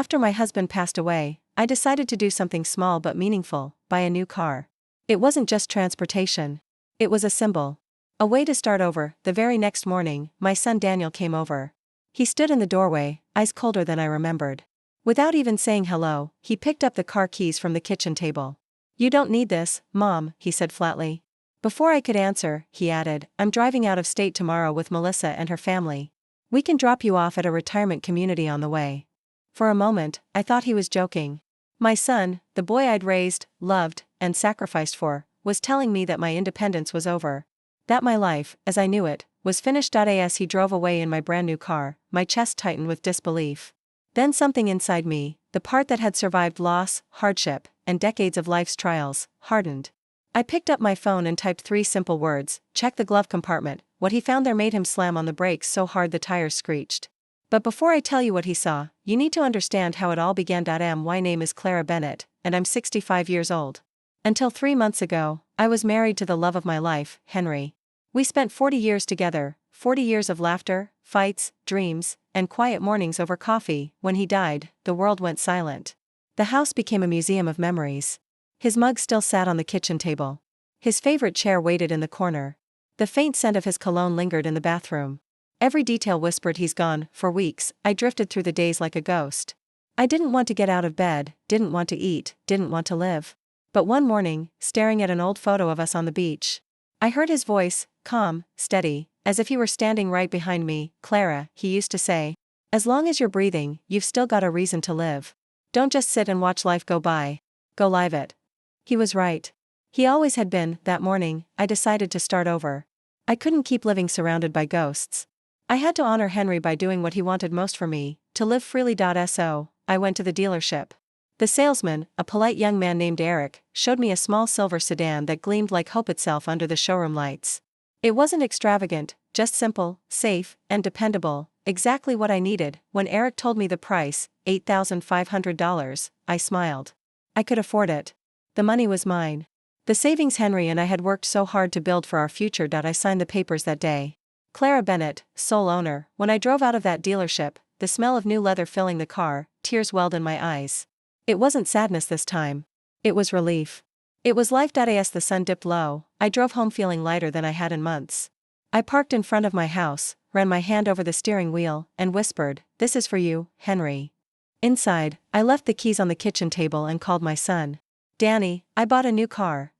After my husband passed away, I decided to do something small but meaningful, buy a new car. It wasn't just transportation. It was a symbol. A way to start over. The very next morning, my son Daniel came over. He stood in the doorway, eyes colder than I remembered. Without even saying hello, he picked up the car keys from the kitchen table. "You don't need this, Mom," he said flatly. Before I could answer, he added, "I'm driving out of state tomorrow with Melissa and her family. We can drop you off at a retirement community on the way." For a moment, I thought he was joking. My son, the boy I'd raised, loved, and sacrificed for, was telling me that my independence was over. That my life, as I knew it, was finished. As he drove away in my brand new car, my chest tightened with disbelief. Then something inside me, the part that had survived loss, hardship, and decades of life's trials, hardened. I picked up my phone and typed 3 simple words: check the glove compartment. What he found there made him slam on the brakes so hard the tires screeched. But before I tell you what he saw, you need to understand how it all began. My name is Clara Bennett, and I'm 65 years old. Until 3 months ago, I was married to the love of my life, Henry. We spent 40 years together, 40 years of laughter, fights, dreams, and quiet mornings over coffee. When he died, the world went silent. The house became a museum of memories. His mug still sat on the kitchen table. His favorite chair waited in the corner. The faint scent of his cologne lingered in the bathroom. Every detail whispered he's gone. For weeks, I drifted through the days like a ghost. I didn't want to get out of bed, didn't want to eat, didn't want to live. But one morning, staring at an old photo of us on the beach, I heard his voice, calm, steady, as if he were standing right behind me. "Clara," he used to say, "as long as you're breathing, you've still got a reason to live. Don't just sit and watch life go by. Go live it." He was right. He always had been. That morning, I decided to start over. I couldn't keep living surrounded by ghosts. I had to honor Henry by doing what he wanted most for me, to live freely. So, I went to the dealership. The salesman, a polite young man named Eric, showed me a small silver sedan that gleamed like hope itself under the showroom lights. It wasn't extravagant, just simple, safe, and dependable, exactly what I needed. When Eric told me the price, $8,500, I smiled. I could afford it. The money was mine. The savings Henry and I had worked so hard to build for our future. I signed the papers that day. Clara Bennett, sole owner. When I drove out of that dealership, the smell of new leather filling the car, tears welled in my eyes. It wasn't sadness this time. It was relief. It was life. As the sun dipped low, I drove home feeling lighter than I had in months. I parked in front of my house, ran my hand over the steering wheel, and whispered, "This is for you, Henry." Inside, I left the keys on the kitchen table and called my son. "Danny, I bought a new car."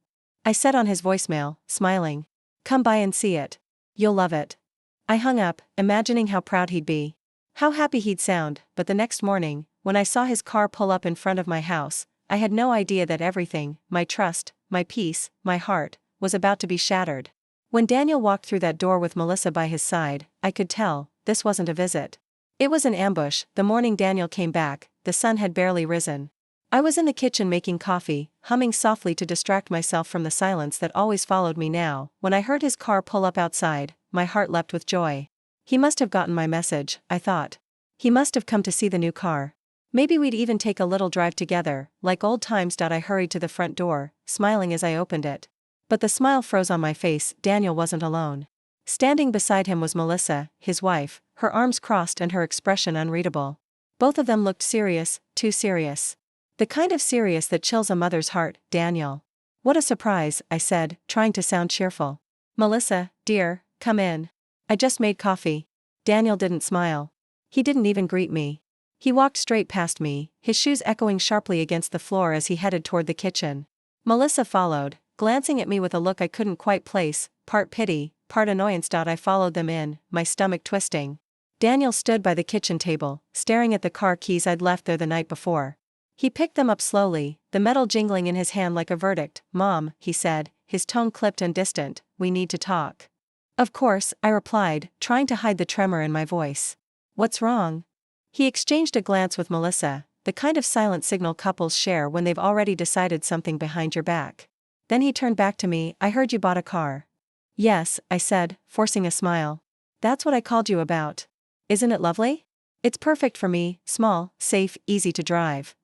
I said on his voicemail, smiling. "Come by and see it. You'll love it." I hung up, imagining how proud he'd be. How happy he'd sound. But the next morning, when I saw his car pull up in front of my house, I had no idea that everything, my trust, my peace, my heart, was about to be shattered. When Daniel walked through that door with Melissa by his side, I could tell, this wasn't a visit. It was an ambush. The morning Daniel came back, the sun had barely risen. I was in the kitchen making coffee, humming softly to distract myself from the silence that always followed me now. When I heard his car pull up outside, my heart leapt with joy. He must have gotten my message, I thought. He must have come to see the new car. Maybe we'd even take a little drive together, like old times. I hurried to the front door, smiling as I opened it. But the smile froze on my face. Daniel wasn't alone. Standing beside him was Melissa, his wife, her arms crossed and her expression unreadable. Both of them looked serious, too serious. The kind of serious that chills a mother's heart. "Daniel." "What a surprise," I said, trying to sound cheerful. "Melissa, dear, come in. I just made coffee." Daniel didn't smile. He didn't even greet me. He walked straight past me, his shoes echoing sharply against the floor as he headed toward the kitchen. Melissa followed, glancing at me with a look I couldn't quite place, part pity, part annoyance. I followed them in, my stomach twisting. Daniel stood by the kitchen table, staring at the car keys I'd left there the night before. He picked them up slowly, the metal jingling in his hand like a verdict. "Mom," he said, his tone clipped and distant, "we need to talk." "Of course," I replied, trying to hide the tremor in my voice. "What's wrong?" He exchanged a glance with Melissa, the kind of silent signal couples share when they've already decided something behind your back. Then he turned back to me. "I heard you bought a car." "Yes," I said, forcing a smile. "That's what I called you about. Isn't it lovely? It's perfect for me, small, safe, easy to drive."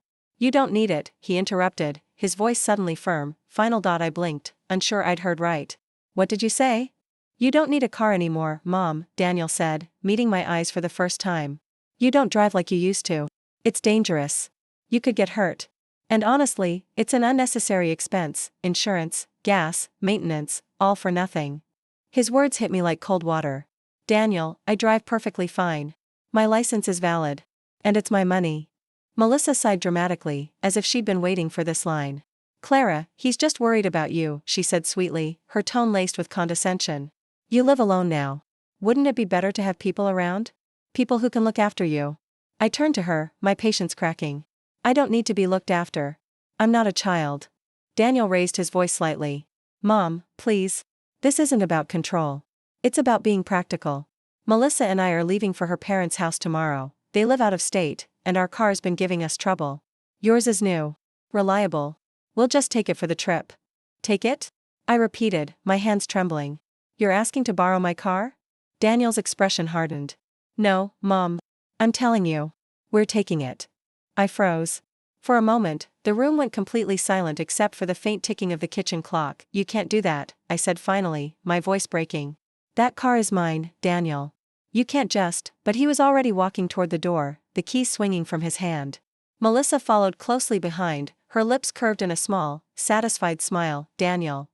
"You don't need it," he interrupted, his voice suddenly firm. Final. I blinked, unsure I'd heard right. "What did you say?" "You don't need a car anymore, Mom," Daniel said, meeting my eyes for the first time. "You don't drive like you used to. It's dangerous. You could get hurt. And honestly, it's an unnecessary expense, insurance, gas, maintenance, all for nothing. His words hit me like cold water. Daniel, I drive perfectly fine. My license is valid. And it's my money. Melissa sighed dramatically, as if she'd been waiting for this line. Clara, he's just worried about you, she said sweetly, her tone laced with condescension. You live alone now. Wouldn't it be better to have people around? People who can look after you. I turned to her, my patience cracking. I don't need to be looked after. I'm not a child. Daniel raised his voice slightly. Mom, please. This isn't about control. It's about being practical. Melissa and I are leaving for her parents' house tomorrow. They live out of state, and our car's been giving us trouble. Yours is new. Reliable. We'll just take it for the trip. Take it? I repeated, my hands trembling. You're asking to borrow my car? Daniel's expression hardened. No, Mom. I'm telling you. We're taking it. I froze. For a moment, the room went completely silent except for the faint ticking of the kitchen clock. You can't do that, I said finally, my voice breaking. That car is mine, Daniel. You can't just, but he was already walking toward the door, the keys swinging from his hand. Melissa followed closely behind, her lips curved in a small, satisfied smile. Daniel.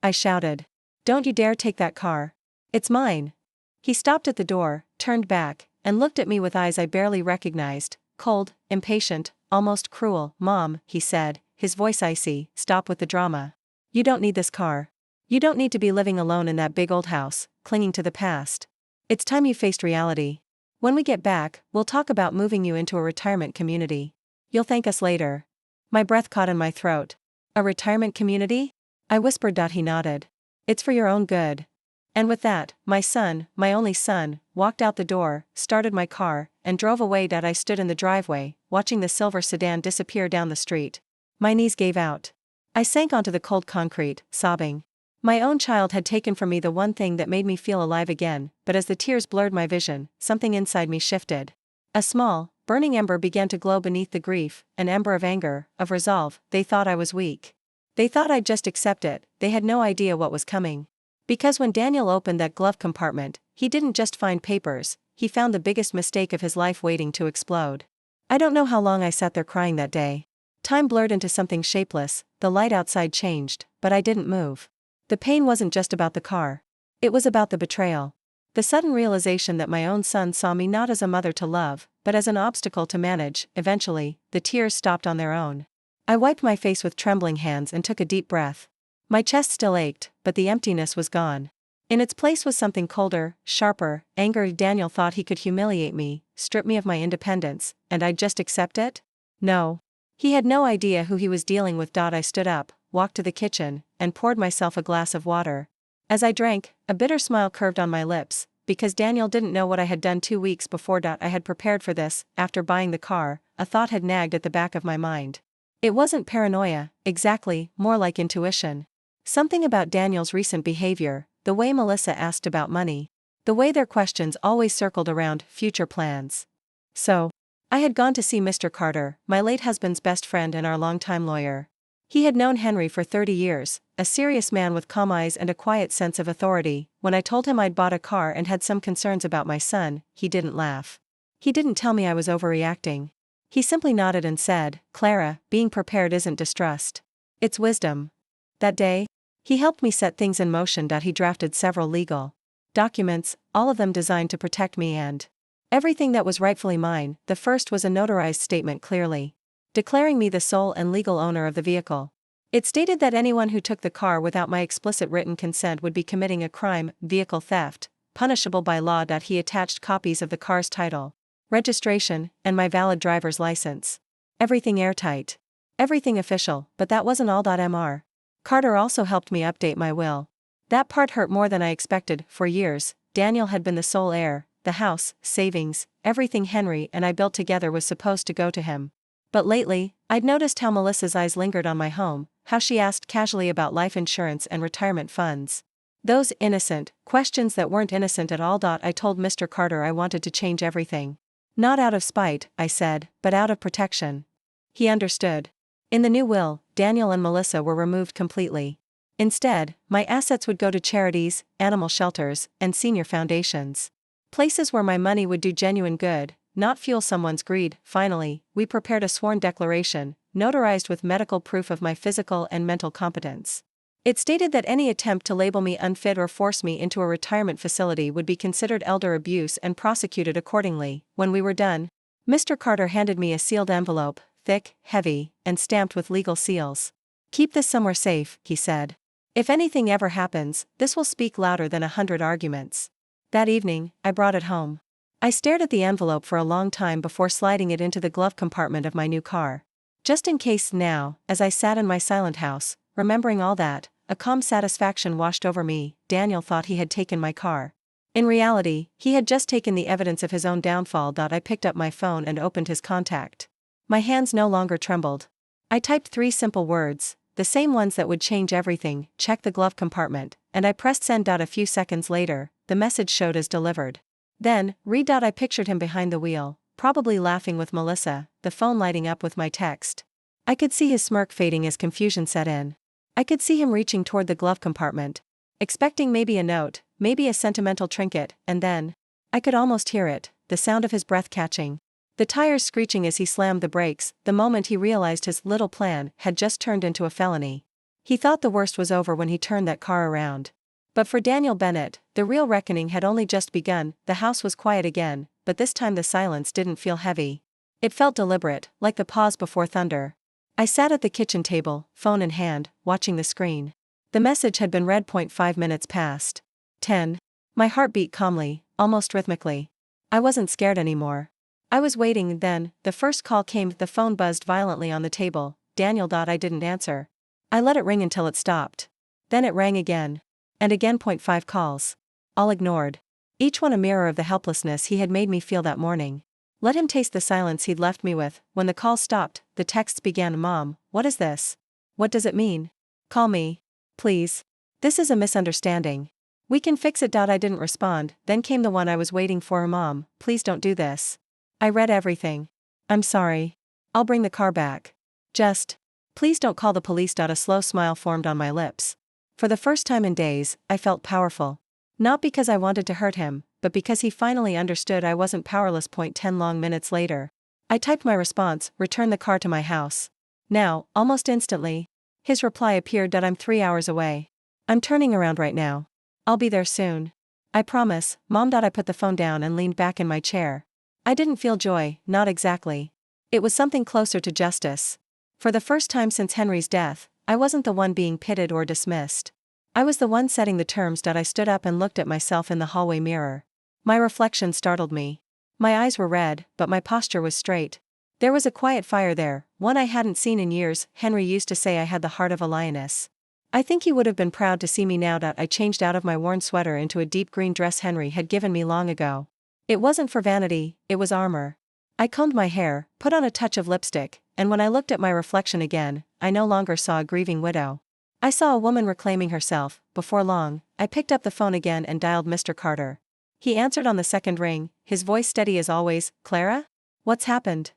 I shouted. Don't you dare take that car. It's mine. He stopped at the door, turned back, and looked at me with eyes I barely recognized, cold, impatient, almost cruel. Mom, he said, his voice icy, stop with the drama. You don't need this car. You don't need to be living alone in that big old house, clinging to the past. It's time you faced reality. When we get back, we'll talk about moving you into a retirement community. You'll thank us later. My breath caught in my throat. A retirement community? I whispered. He nodded. It's for your own good. And with that, my son, my only son, walked out the door, started my car, and drove away. I stood in the driveway, watching the silver sedan disappear down the street. My knees gave out. I sank onto the cold concrete, sobbing. My own child had taken from me the one thing that made me feel alive again, but as the tears blurred my vision, something inside me shifted. A small, burning ember began to glow beneath the grief, an ember of anger, of resolve. They thought I was weak. They thought I'd just accept it. They had no idea what was coming. Because when Daniel opened that glove compartment, he didn't just find papers, he found the biggest mistake of his life waiting to explode. I don't know how long I sat there crying that day. Time blurred into something shapeless, the light outside changed, but I didn't move. The pain wasn't just about the car. It was about the betrayal. The sudden realization that my own son saw me not as a mother to love, but as an obstacle to manage. Eventually, the tears stopped on their own. I wiped my face with trembling hands and took a deep breath. My chest still ached, but the emptiness was gone. In its place was something colder, sharper, anger. Daniel thought he could humiliate me, strip me of my independence, and I'd just accept it? No. He had no idea who he was dealing with. I stood up, walked to the kitchen, and poured myself a glass of water. As I drank, a bitter smile curved on my lips, because Daniel didn't know what I had done 2 weeks before. I had prepared for this. After buying the car, a thought had nagged at the back of my mind. It wasn't paranoia, exactly, more like intuition. Something about Daniel's recent behavior, the way Melissa asked about money, the way their questions always circled around future plans. So, I had gone to see Mr. Carter, my late husband's best friend and our longtime lawyer. He had known Henry for 30 years, a serious man with calm eyes and a quiet sense of authority. When I told him I'd bought a car and had some concerns about my son, he didn't laugh. He didn't tell me I was overreacting. He simply nodded and said, Clara, being prepared isn't distrust. It's wisdom. That day, he helped me set things in motion. He drafted several legal documents, all of them designed to protect me and everything that was rightfully mine. The first was a notarized statement clearly declaring me the sole and legal owner of the vehicle. It stated that anyone who took the car without my explicit written consent would be committing a crime, vehicle theft, punishable by law. He attached copies of the car's title, registration, and my valid driver's license. Everything airtight. Everything official, but that wasn't all. Mr. Carter also helped me update my will. That part hurt more than I expected. For years, Daniel had been the sole heir. The house, savings, everything Henry and I built together was supposed to go to him. But lately, I'd noticed how Melissa's eyes lingered on my home, how she asked casually about life insurance and retirement funds. Those innocent questions that weren't innocent at all. I told Mr. Carter I wanted to change everything. Not out of spite, I said, but out of protection. He understood. In the new will, Daniel and Melissa were removed completely. Instead, my assets would go to charities, animal shelters, and senior foundations. Places where my money would do genuine good. not fuel someone's greed. Finally, we prepared a sworn declaration, notarized with medical proof of my physical and mental competence. It stated that any attempt to label me unfit or force me into a retirement facility would be considered elder abuse and prosecuted accordingly. When we were done, Mr. Carter handed me a sealed envelope, thick, heavy, and stamped with legal seals. "Keep this somewhere safe," he said. "If anything ever happens, this will speak louder than 100 arguments." That evening, I brought it home. I stared at the envelope for a long time before sliding it into the glove compartment of my new car. Just in case. Now, as I sat in my silent house, remembering all that, a calm satisfaction washed over me. Daniel thought he had taken my car. In reality, he had just taken the evidence of his own downfall. I picked up my phone and opened his contact. My hands no longer trembled. I typed 3 simple words, the same ones that would change everything: check the glove compartment, and I pressed send. A few seconds later, the message showed as delivered. Then, read. I pictured him behind the wheel, probably laughing with Melissa, the phone lighting up with my text. I could see his smirk fading as confusion set in. I could see him reaching toward the glove compartment, expecting maybe a note, maybe a sentimental trinket, and then, I could almost hear it, the sound of his breath catching, the tires screeching as he slammed the brakes, the moment he realized his little plan had just turned into a felony. He thought the worst was over when he turned that car around. But for Daniel Bennett, the real reckoning had only just begun. The house was quiet again, but this time the silence didn't feel heavy. It felt deliberate, like the pause before thunder. I sat at the kitchen table, phone in hand, watching the screen. The message had been read. 5 minutes past 10. My heart beat calmly, almost rhythmically. I wasn't scared anymore. I was waiting. Then, the first call came. The phone buzzed violently on the table. Daniel. I didn't answer. I let it ring until it stopped. Then it rang again. And again. 5 calls. All ignored. Each one a mirror of the helplessness he had made me feel that morning. Let him taste the silence he'd left me with. When the call stopped, the texts began. "Mom, what is this? What does it mean? Call me. Please. This is a misunderstanding. We can fix it." I didn't respond. Then came the one I was waiting for. "Mom, please don't do this. I read everything. I'm sorry. I'll bring the car back. Just, please don't call the police." A slow smile formed on my lips. For the first time in days, I felt powerful. Not because I wanted to hurt him, but because he finally understood I wasn't powerless. 10 long minutes later, I typed my response: return the car to my house. Now, almost instantly, his reply appeared: "I'm 3 hours away. I'm turning around right now. I'll be there soon. I promise, Mom." I put the phone down and leaned back in my chair. I didn't feel joy, not exactly. It was something closer to justice. For the first time since Henry's death, I wasn't the one being pitted or dismissed. I was the one setting the terms. I stood up and looked at myself in the hallway mirror. My reflection startled me. My eyes were red, but my posture was straight. There was a quiet fire there, one I hadn't seen in years. Henry used to say I had the heart of a lioness. I think he would have been proud to see me now. I changed out of my worn sweater into a deep green dress Henry had given me long ago. It wasn't for vanity, it was armor. I combed my hair, put on a touch of lipstick, and when I looked at my reflection again, I no longer saw a grieving widow. I saw a woman reclaiming herself. Before long, I picked up the phone again and dialed Mr. Carter. He answered on the second ring, his voice steady as always. "Clara? What's happened?"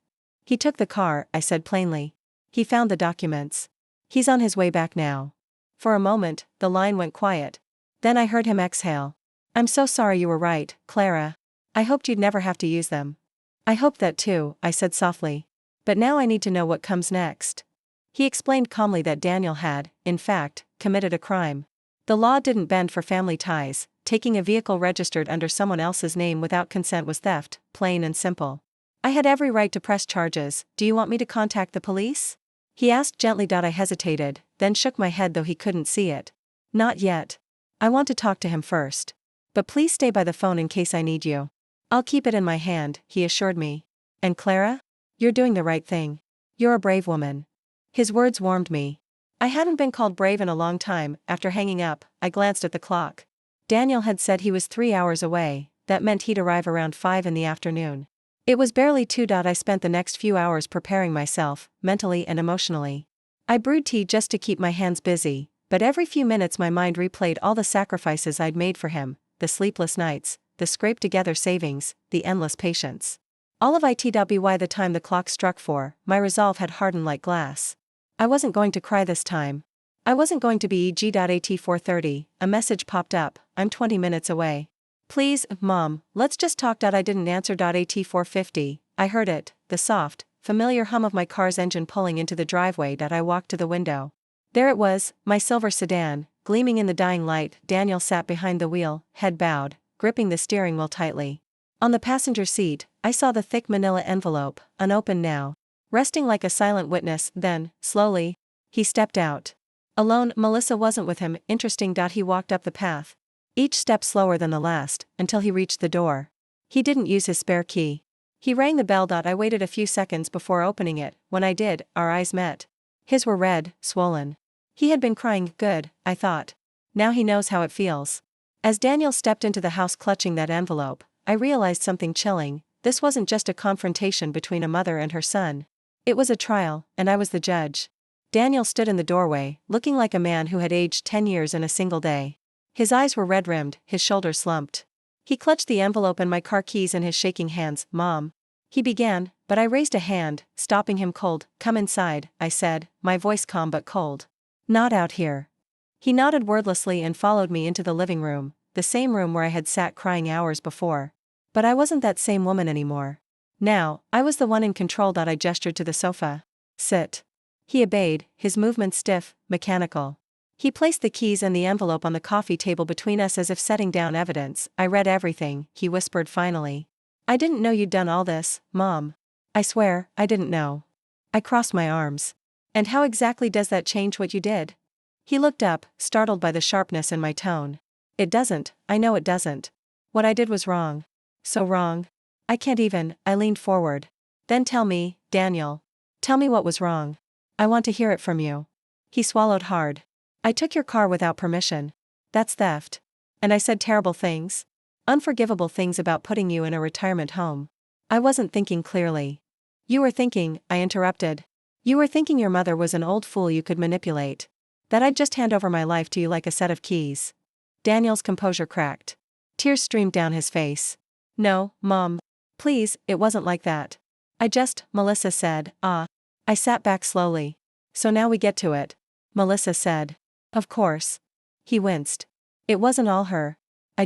"He took the car," I said plainly. "He found the documents. He's on his way back now." For a moment, the line went quiet. Then I heard him exhale. "I'm so sorry. You were right, Clara. I hoped you'd never have to use them." "I hoped that too," I said softly. "But now I need to know what comes next." He explained calmly that Daniel had, in fact, committed a crime. The law didn't bend for family ties. Taking a vehicle registered under someone else's name without consent was theft, plain and simple. I had every right to press charges. "Do you want me to contact the police?" he asked gently. I hesitated, then shook my head though he couldn't see it. "Not yet. I want to talk to him first. But please stay by the phone in case I need you." "I'll keep it in my hand," he assured me. "And Clara? You're doing the right thing. You're a brave woman." His words warmed me. I hadn't been called brave in a long time. After hanging up, I glanced at the clock. Daniel had said he was 3 hours away. That meant he'd arrive around 5 in the afternoon. It was barely 2. I spent the next few hours preparing myself, mentally and emotionally. I brewed tea just to keep my hands busy, but every few minutes my mind replayed all the sacrifices I'd made for him, the sleepless nights, the scraped-together savings, the endless patience. All of it. By the time the clock struck 4, my resolve had hardened like glass. I wasn't going to cry this time. I wasn't going to be at 4:30, a message popped up: "I'm 20 minutes away. Please, Mom, let's just talk. I didn't answer. At 4:50, I heard it, the soft, familiar hum of my car's engine pulling into the driveway. I walked to the window. There it was, my silver sedan, gleaming in the dying light. Daniel sat behind the wheel, head bowed, gripping the steering wheel tightly. On the passenger seat, I saw the thick manila envelope, unopened now, resting like a silent witness. Then, slowly, he stepped out. Alone, Melissa wasn't with him. Interesting. He walked up the path, each step slower than the last, until he reached the door. He didn't use his spare key. He rang the bell. I waited a few seconds before opening it. When I did, our eyes met. His were red, swollen. He had been crying. Good, I thought. Now he knows how it feels. As Daniel stepped into the house clutching that envelope, I realized something chilling. This wasn't just a confrontation between a mother and her son. It was a trial, and I was the judge. Daniel stood in the doorway, looking like a man who had aged 10 years in a single day. His eyes were red-rimmed, his shoulders slumped. He clutched the envelope and my car keys in his shaking hands. Mom, he began, but I raised a hand, stopping him cold. Come inside, I said, my voice calm but cold. Not out here. He nodded wordlessly and followed me into the living room, the same room where I had sat crying hours before. But I wasn't that same woman anymore. Now, I was the one in control. I gestured to the sofa. Sit. He obeyed, his movements stiff, mechanical. He placed the keys and the envelope on the coffee table between us as if setting down evidence. I read everything, he whispered finally. I didn't know you'd done all this, Mom. I swear, I didn't know. I crossed my arms. And how exactly does that change what you did? He looked up, startled by the sharpness in my tone. It doesn't, I know it doesn't. What I did was wrong. So wrong. I can't even. I leaned forward. Then tell me, Daniel. Tell me what was wrong. I want to hear it from you. He swallowed hard. I took your car without permission. That's theft. And I said terrible things. Unforgivable things about putting you in a retirement home. I wasn't thinking clearly. You were thinking, I interrupted. You were thinking your mother was an old fool you could manipulate. That I'd just hand over my life to you like a set of keys. Daniel's composure cracked. Tears streamed down his face. No, Mom. Please, it wasn't like that. Melissa said, I sat back slowly. So now we get to it. Melissa said. Of course. He winced. It wasn't all her. I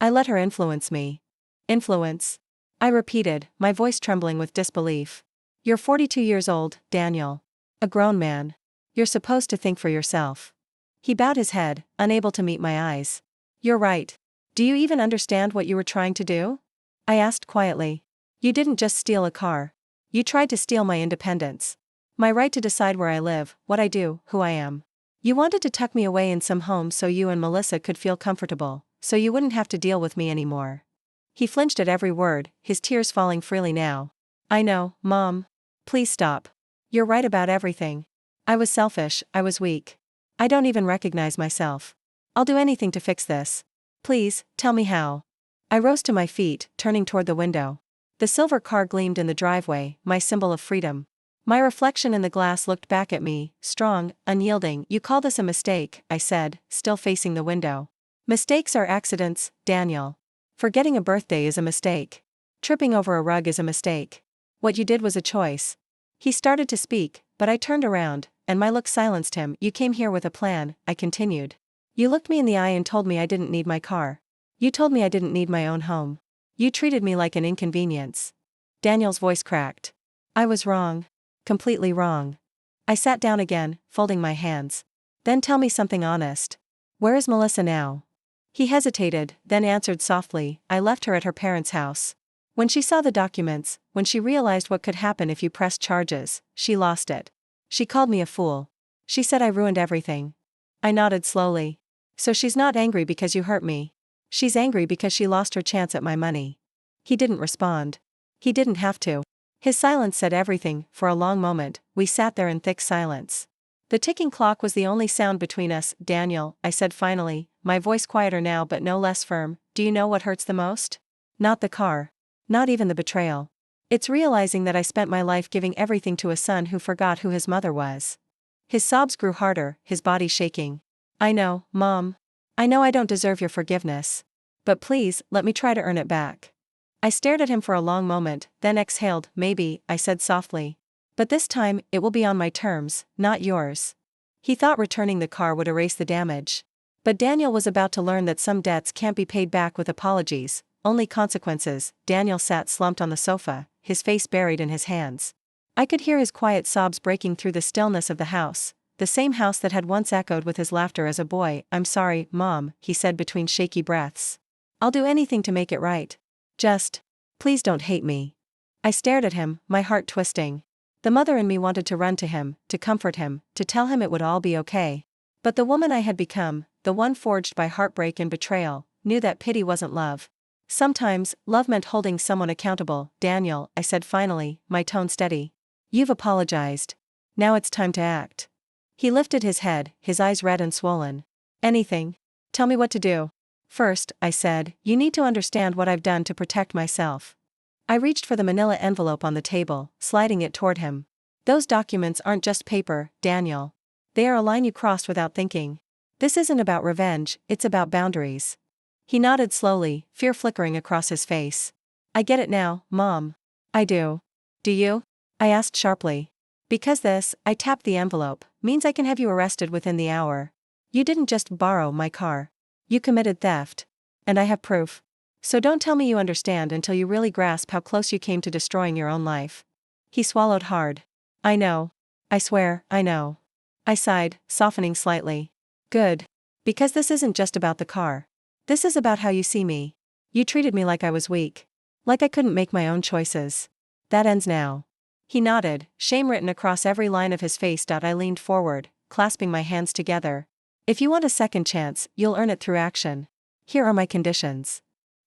let her influence me. Influence? I repeated, my voice trembling with disbelief. You're 42 years old, Daniel. A grown man. You're supposed to think for yourself. He bowed his head, unable to meet my eyes. You're right. Do you even understand what you were trying to do? I asked quietly. You didn't just steal a car. You tried to steal my independence. My right to decide where I live, what I do, who I am. You wanted to tuck me away in some home so you and Melissa could feel comfortable, so you wouldn't have to deal with me anymore. He flinched at every word, his tears falling freely now. I know, Mom. Please stop. You're right about everything. I was selfish, I was weak. I don't even recognize myself. I'll do anything to fix this. Please, tell me how. I rose to my feet, turning toward the window. The silver car gleamed in the driveway, my symbol of freedom. My reflection in the glass looked back at me, strong, unyielding. You call this a mistake, I said, still facing the window. Mistakes are accidents, Daniel. Forgetting a birthday is a mistake. Tripping over a rug is a mistake. What you did was a choice. He started to speak, but I turned around, and my look silenced him. You came here with a plan, I continued. You looked me in the eye and told me I didn't need my car. You told me I didn't need my own home. You treated me like an inconvenience. Daniel's voice cracked. I was wrong. Completely wrong. I sat down again, folding my hands. Then tell me something honest. Where is Melissa now? He hesitated, then answered softly, I left her at her parents' house. When she saw the documents, when she realized what could happen if you pressed charges, she lost it. She called me a fool. She said I ruined everything. I nodded slowly. So she's not angry because you hurt me. She's angry because she lost her chance at my money. He didn't respond. He didn't have to. His silence said everything. For a long moment, we sat there in thick silence. The ticking clock was the only sound between us. Daniel, I said finally, my voice quieter now but no less firm, do you know what hurts the most? Not the car. Not even the betrayal. It's realizing that I spent my life giving everything to a son who forgot who his mother was. His sobs grew harder, his body shaking. I know, Mom. I know I don't deserve your forgiveness. But please, let me try to earn it back. I stared at him for a long moment, then exhaled. Maybe, I said softly. But this time, it will be on my terms, not yours. He thought returning the car would erase the damage. But Daniel was about to learn that some debts can't be paid back with apologies, only consequences. Daniel sat slumped on the sofa, his face buried in his hands. I could hear his quiet sobs breaking through the stillness of the house, the same house that had once echoed with his laughter as a boy. "I'm sorry, Mom," he said between shaky breaths. "I'll do anything to make it right. Just, please don't hate me." I stared at him, my heart twisting. The mother in me wanted to run to him, to comfort him, to tell him it would all be okay. But the woman I had become, the one forged by heartbreak and betrayal, knew that pity wasn't love. Sometimes, love meant holding someone accountable. "Daniel," I said finally, my tone steady. "You've apologized. Now it's time to act." He lifted his head, his eyes red and swollen. "Anything? Tell me what to do." "First," I said, "you need to understand what I've done to protect myself." I reached for the manila envelope on the table, sliding it toward him. "Those documents aren't just paper, Daniel. They are a line you crossed without thinking. This isn't about revenge, it's about boundaries." He nodded slowly, fear flickering across his face. "I get it now, Mom." "I do. Do you?" I asked sharply. "Because this," I tapped the envelope, "means I can have you arrested within the hour. You didn't just borrow my car. You committed theft. And I have proof. So don't tell me you understand until you really grasp how close you came to destroying your own life." He swallowed hard. "I know. I swear, I know." I sighed, softening slightly. "Good. Because this isn't just about the car. This is about how you see me. You treated me like I was weak. Like I couldn't make my own choices. That ends now." He nodded, shame written across every line of his face. I leaned forward, clasping my hands together. "If you want a second chance, you'll earn it through action. Here are my conditions."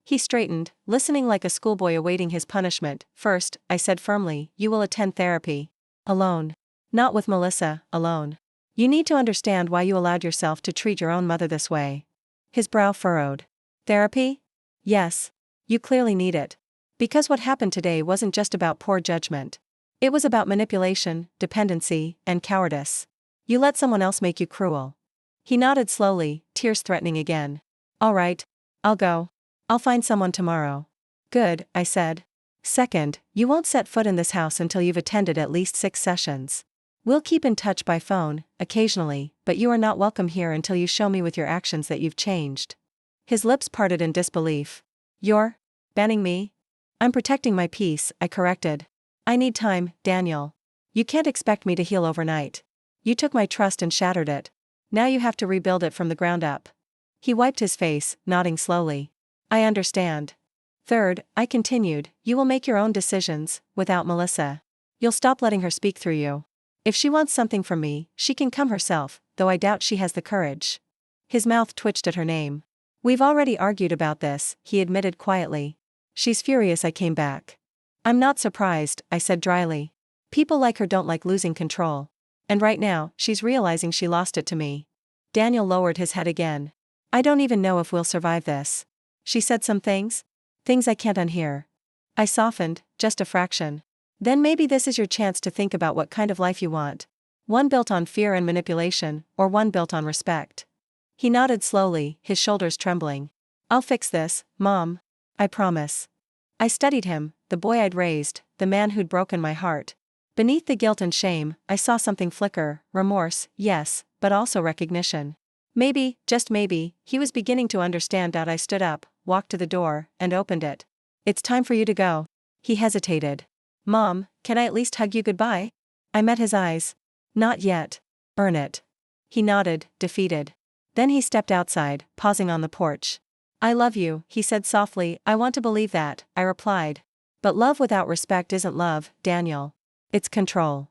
He straightened, listening like a schoolboy awaiting his punishment. "First," I said firmly, "you will attend therapy. Alone. Not with Melissa, alone. You need to understand why you allowed yourself to treat your own mother this way." His brow furrowed. "Therapy? Yes. You clearly need it. Because what happened today wasn't just about poor judgment. It was about manipulation, dependency, and cowardice. You let someone else make you cruel." He nodded slowly, tears threatening again. "All right. I'll go. I'll find someone tomorrow." "Good," I said. "Second, you won't set foot in this house until you've attended at least 6 sessions. We'll keep in touch by phone, occasionally, but you are not welcome here until you show me with your actions that you've changed." His lips parted in disbelief. "You're banning me?" "I'm protecting my peace," I corrected. "I need time, Daniel. You can't expect me to heal overnight. You took my trust and shattered it. Now you have to rebuild it from the ground up." He wiped his face, nodding slowly. "I understand." "Third," I continued, "you will make your own decisions, without Melissa. You'll stop letting her speak through you. If she wants something from me, she can come herself, though I doubt she has the courage." His mouth twitched at her name. "We've already argued about this," he admitted quietly. "She's furious I came back." "I'm not surprised," I said dryly. "People like her don't like losing control. And right now, she's realizing she lost it to me." Daniel lowered his head again. "I don't even know if we'll survive this. She said some things? Things I can't unhear." I softened, just a fraction. "Then maybe this is your chance to think about what kind of life you want. One built on fear and manipulation, or one built on respect." He nodded slowly, his shoulders trembling. "I'll fix this, Mom. I promise." I studied him, the boy I'd raised, the man who'd broken my heart. Beneath the guilt and shame, I saw something flicker, remorse, yes, but also recognition. Maybe, just maybe, he was beginning to understand. I stood up, walked to the door, and opened it. "It's time for you to go." He hesitated. "Mom, can I at least hug you goodbye?" I met his eyes. "Not yet. Earn it." He nodded, defeated. Then he stepped outside, pausing on the porch. "I love you," he said softly. "I want to believe that," I replied. "But love without respect isn't love, Daniel. It's control."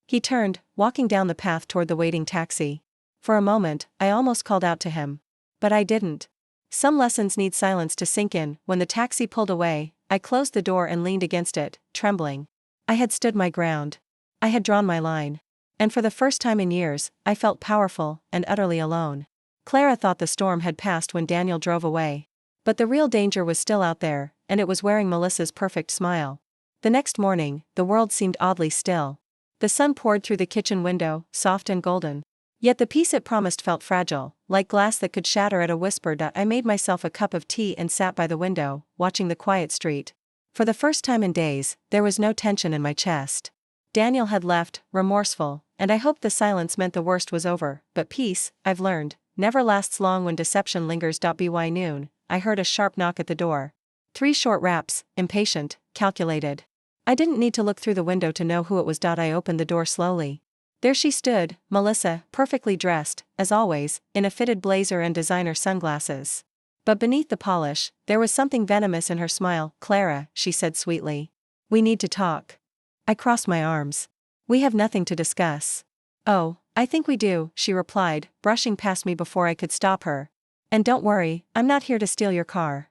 He turned, walking down the path toward the waiting taxi. For a moment, I almost called out to him. But I didn't. Some lessons need silence to sink in. When the taxi pulled away, I closed the door and leaned against it, trembling. I had stood my ground. I had drawn my line. And for the first time in years, I felt powerful and utterly alone. Clara thought the storm had passed when Daniel drove away. But the real danger was still out there, and it was wearing Melissa's perfect smile. The next morning, the world seemed oddly still. The sun poured through the kitchen window, soft and golden. Yet the peace it promised felt fragile, like glass that could shatter at a whisper. I made myself a cup of tea and sat by the window, watching the quiet street. For the first time in days, there was no tension in my chest. Daniel had left, remorseful, and I hoped the silence meant the worst was over, but peace, I've learned, never lasts long when deception lingers. By noon, I heard a sharp knock at the door. 3 short raps, impatient, calculated. I didn't need to look through the window to know who it was. I opened the door slowly. There she stood, Melissa, perfectly dressed, as always, in a fitted blazer and designer sunglasses. But beneath the polish, there was something venomous in her smile. "Clara," she said sweetly. "We need to talk." I crossed my arms. "We have nothing to discuss." "Oh, I think we do," she replied, brushing past me before I could stop her. "And don't worry, I'm not here to steal your car."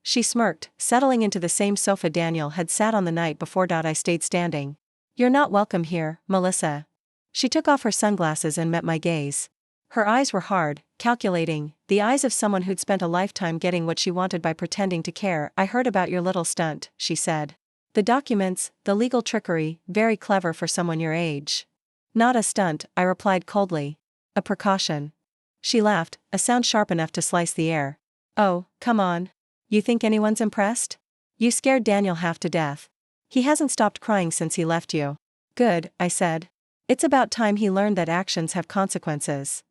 She smirked, settling into the same sofa Daniel had sat on the night before. I stayed standing. "You're not welcome here, Melissa." She took off her sunglasses and met my gaze. Her eyes were hard, calculating, the eyes of someone who'd spent a lifetime getting what she wanted by pretending to care. "I heard about your little stunt," she said. "The documents, the legal trickery, very clever for someone your age." "Not a stunt," I replied coldly. "A precaution." She laughed, a sound sharp enough to slice the air. "Oh, come on. You think anyone's impressed? You scared Daniel half to death. He hasn't stopped crying since he left you." "Good," I said. "It's about time he learned that actions have consequences."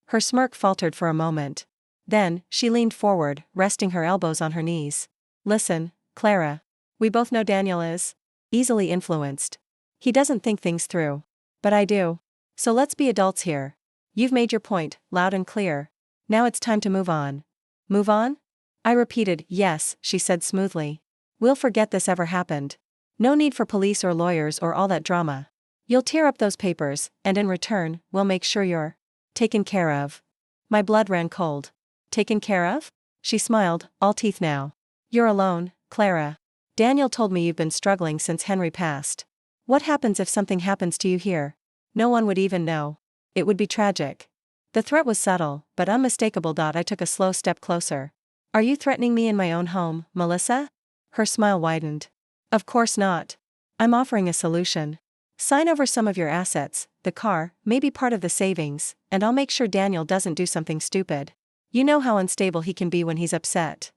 Her smirk faltered for a moment. Then, she leaned forward, resting her elbows on her knees. "Listen, Clara. We both know Daniel is easily influenced. He doesn't think things through. But I do. So let's be adults here. You've made your point, loud and clear. Now it's time to move on." "Move on?" I repeated. "Yes," she said smoothly. "We'll forget this ever happened. No need for police or lawyers or all that drama. You'll tear up those papers, and in return, we'll make sure you're taken care of." My blood ran cold. "Taken care of?" She smiled, all teeth now. "You're alone, Clara. Daniel told me you've been struggling since Henry passed. What happens if something happens to you here? No one would even know. It would be tragic." The threat was subtle, but unmistakable. I took a slow step closer. "Are you threatening me in my own home, Melissa?" Her smile widened. "Of course not. I'm offering a solution. Sign over some of your assets, the car, maybe part of the savings, and I'll make sure Daniel doesn't do something stupid. You know how unstable he can be when he's upset."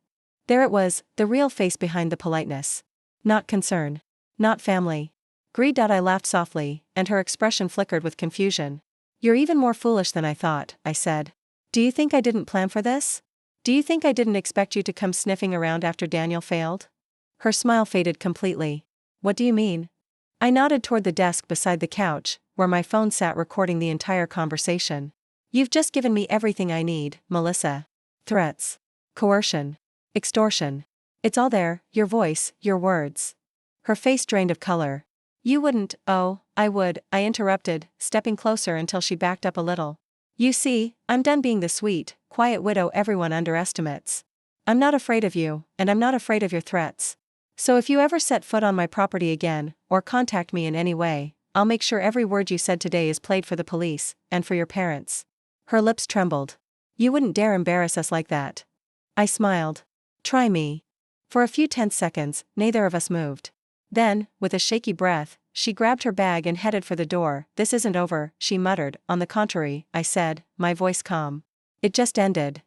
There it was, the real face behind the politeness. Not concern. Not family. Greed. I laughed softly, and her expression flickered with confusion. "You're even more foolish than I thought," I said. "Do you think I didn't plan for this? Do you think I didn't expect you to come sniffing around after Daniel failed?" Her smile faded completely. "What do you mean?" I nodded toward the desk beside the couch, where my phone sat recording the entire conversation. "You've just given me everything I need, Melissa. Threats. Coercion. Extortion. It's all there, your voice, your words." Her face drained of color. "You wouldn't." "Oh, I would," I interrupted, stepping closer until she backed up a little. "You see, I'm done being the sweet, quiet widow everyone underestimates. I'm not afraid of you, and I'm not afraid of your threats. So if you ever set foot on my property again, or contact me in any way, I'll make sure every word you said today is played for the police, and for your parents." Her lips trembled. "You wouldn't dare embarrass us like that." I smiled. "Try me." For a few tense seconds, neither of us moved. Then, with a shaky breath, she grabbed her bag and headed for the door. "This isn't over," she muttered. "On the contrary," I said, my voice calm. "It just ended."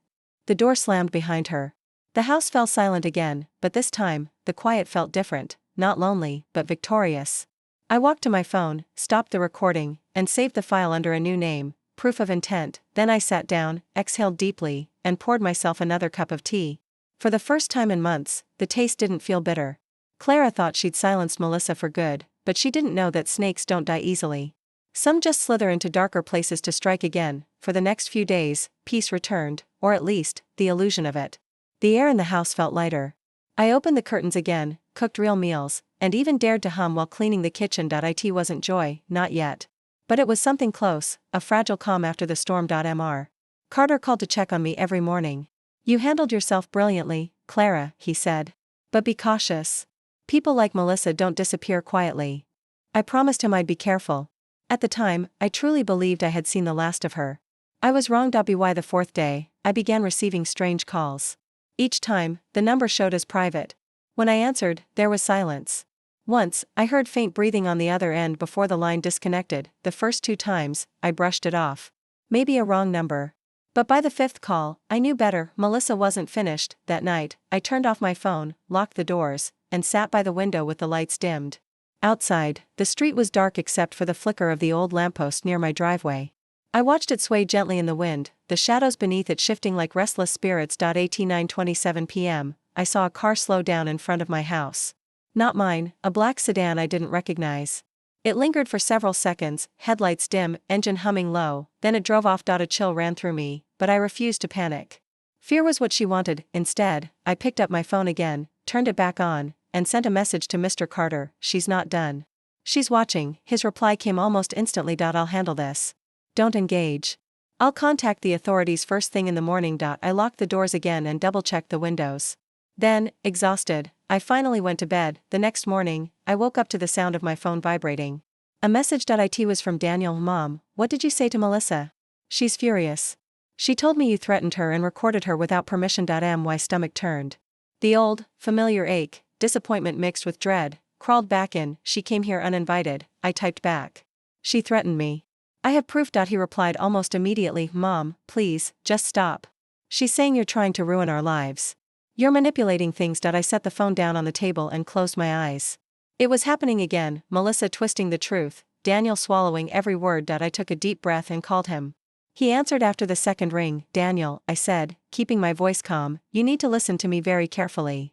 The door slammed behind her. The house fell silent again, but this time, the quiet felt different, not lonely, but victorious. I walked to my phone, stopped the recording, and saved the file under a new name, Proof of Intent. Then I sat down, exhaled deeply, and poured myself another cup of tea. For the first time in months, the taste didn't feel bitter. Clara thought she'd silenced Melissa for good, but she didn't know that snakes don't die easily. Some just slither into darker places to strike again. For the next few days, peace returned, or at least, the illusion of it. The air in the house felt lighter. I opened the curtains again, cooked real meals, and even dared to hum while cleaning the kitchen. It wasn't joy, not yet. But it was something close, a fragile calm after the storm. Mr. Carter called to check on me every morning. "You handled yourself brilliantly, Clara," he said. "But be cautious. People like Melissa don't disappear quietly." I promised him I'd be careful. At the time, I truly believed I had seen the last of her. I was wrong. By the 4th day, I began receiving strange calls. Each time, the number showed as private. When I answered, there was silence. Once, I heard faint breathing on the other end before the line disconnected. The first 2 times, I brushed it off. Maybe a wrong number. But by the 5th call, I knew better. Melissa wasn't finished. That night, I turned off my phone, locked the doors, and sat by the window with the lights dimmed. Outside, the street was dark except for the flicker of the old lamppost near my driveway. I watched it sway gently in the wind, the shadows beneath it shifting like restless spirits. At 9:27 p.m., I saw a car slow down in front of my house. Not mine, a black sedan I didn't recognize. It lingered for several seconds, headlights dim, engine humming low, then it drove off. A chill ran through me, but I refused to panic. Fear was what she wanted. Instead, I picked up my phone again, turned it back on, and sent a message to Mr. Carter. "She's not done. She's watching." His reply came almost instantly. "I'll handle this. Don't engage. I'll contact the authorities first thing in the morning." I locked the doors again and double-checked the windows. Then, exhausted, I finally went to bed. The next morning, I woke up to the sound of my phone vibrating. A message. It was from Daniel. "Mom, what did you say to Melissa? She's furious. She told me you threatened her and recorded her without permission." My stomach turned. The old, familiar ache, disappointment mixed with dread, crawled back in. "She came here uninvited," I typed back. "She threatened me. I have proof." He replied almost immediately. "Mom, please, just stop. She's saying you're trying to ruin our lives. You're manipulating things." I set the phone down on the table and closed my eyes. It was happening again, Melissa twisting the truth, Daniel swallowing every word. I took a deep breath and called him. He answered after the second ring. "Daniel," I said, keeping my voice calm, "you need to listen to me very carefully."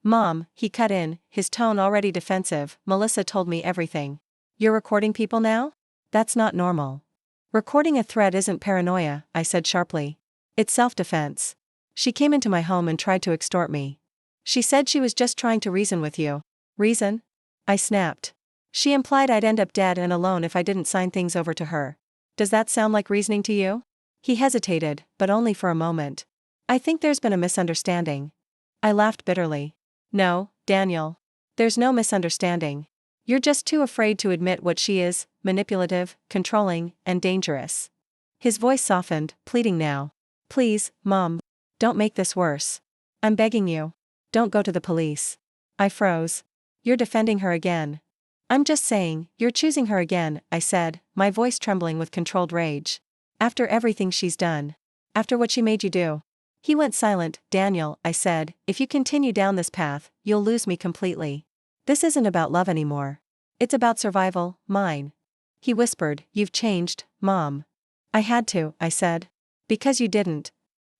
"Mom," he cut in, his tone already defensive, "Melissa told me everything. You're recording people now? That's not normal. Recording a threat isn't paranoia," I said sharply. "It's self-defense. She came into my home and tried to extort me. She said she was just trying to reason with you." "Reason?" I snapped. "She implied I'd end up dead and alone if I didn't sign things over to her. Does that sound like reasoning to you?" He hesitated, but only for a moment. "I think there's been a misunderstanding." I laughed bitterly. "No, Daniel. There's no misunderstanding. You're just too afraid to admit what she is: manipulative, controlling, and dangerous." His voice softened, pleading now. "Please, Mom. Don't make this worse. I'm begging you. Don't go to the police." I froze. "You're defending her again." "I'm just saying, you're choosing her again," I said, my voice trembling with controlled rage. "After everything she's done. After what she made you do." He went silent. "Daniel," I said, "if you continue down this path, you'll lose me completely. This isn't about love anymore. It's about survival, mine." He whispered, "You've changed, Mom." "I had to," I said. "Because you didn't."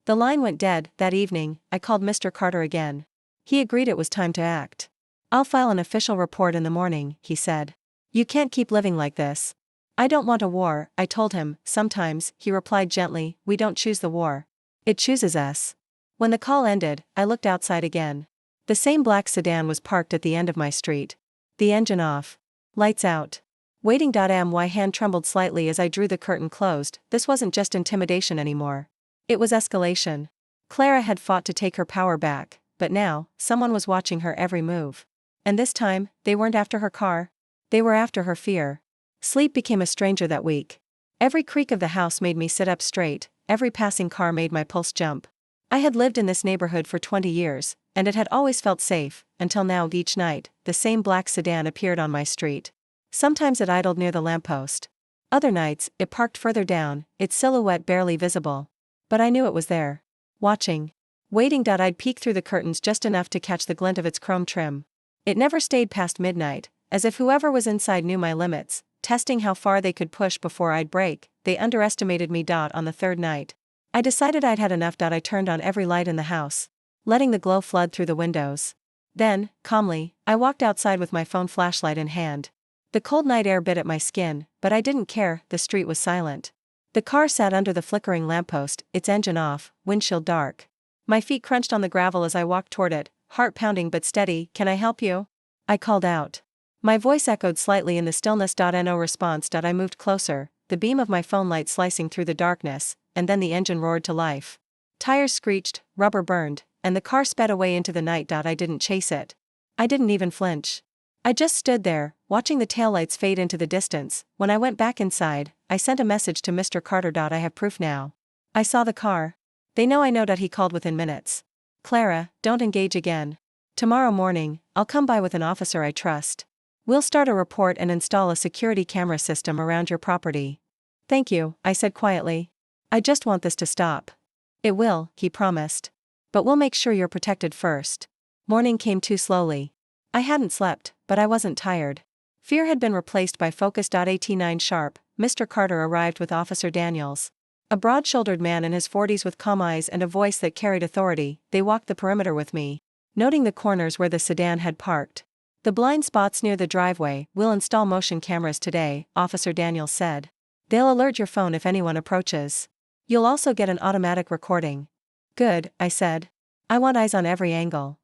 The line went dead. That evening, I called Mr. Carter again. He agreed it was time to act. "I'll file an official report in the morning," he said. "You can't keep living like this." "I don't want a war," I told him. "Sometimes," he replied gently, "we don't choose the war. It chooses us." When the call ended, I looked outside again. The same black sedan was parked at the end of my street. The engine off. Lights out. Waiting. My hand trembled slightly as I drew the curtain closed. This wasn't just intimidation anymore. It was escalation. Clara had fought to take her power back, but now, someone was watching her every move. And this time, they weren't after her car. They were after her fear. Sleep became a stranger that week. Every creak of the house made me sit up straight, every passing car made my pulse jump. I had lived in this neighborhood for 20 years, and it had always felt safe, until now. Each night, the same black sedan appeared on my street. Sometimes it idled near the lamppost. Other nights, it parked further down, its silhouette barely visible. But I knew it was there. Watching. Waiting. I'd peek through the curtains just enough to catch the glint of its chrome trim. It never stayed past midnight, as if whoever was inside knew my limits, testing how far they could push before I'd break. They underestimated me. On the third night, I decided I'd had enough. I turned on every light in the house, letting the glow flood through the windows. Then, calmly, I walked outside with my phone flashlight in hand. The cold night air bit at my skin, but I didn't care. The street was silent. The car sat under the flickering lamppost, its engine off, windshield dark. My feet crunched on the gravel as I walked toward it, heart pounding but steady. "Can I help you?" I called out. My voice echoed slightly in the stillness. No response. I moved closer, the beam of my phone light slicing through the darkness, and then the engine roared to life. Tires screeched, rubber burned, and the car sped away into the night. I didn't chase it. I didn't even flinch. I just stood there, watching the taillights fade into the distance. When I went back inside, I sent a message to Mr. Carter. "I have proof now. I saw the car. They know I know." He called within minutes. "Clara, don't engage again. Tomorrow morning, I'll come by with an officer I trust. We'll start a report and install a security camera system around your property." "Thank you," I said quietly. "I just want this to stop." "It will," he promised. "But we'll make sure you're protected first." Morning came too slowly. I hadn't slept, but I wasn't tired. Fear had been replaced by focus. 9 sharp, Mr. Carter arrived with Officer Daniels. A broad-shouldered man in his 40s with calm eyes and a voice that carried authority. They walked the perimeter with me, noting the corners where the sedan had parked. The blind spots near the driveway. We'll install motion cameras today, Officer Daniels said. They'll alert your phone if anyone approaches. You'll also get an automatic recording. Good, I said. I want eyes on every angle.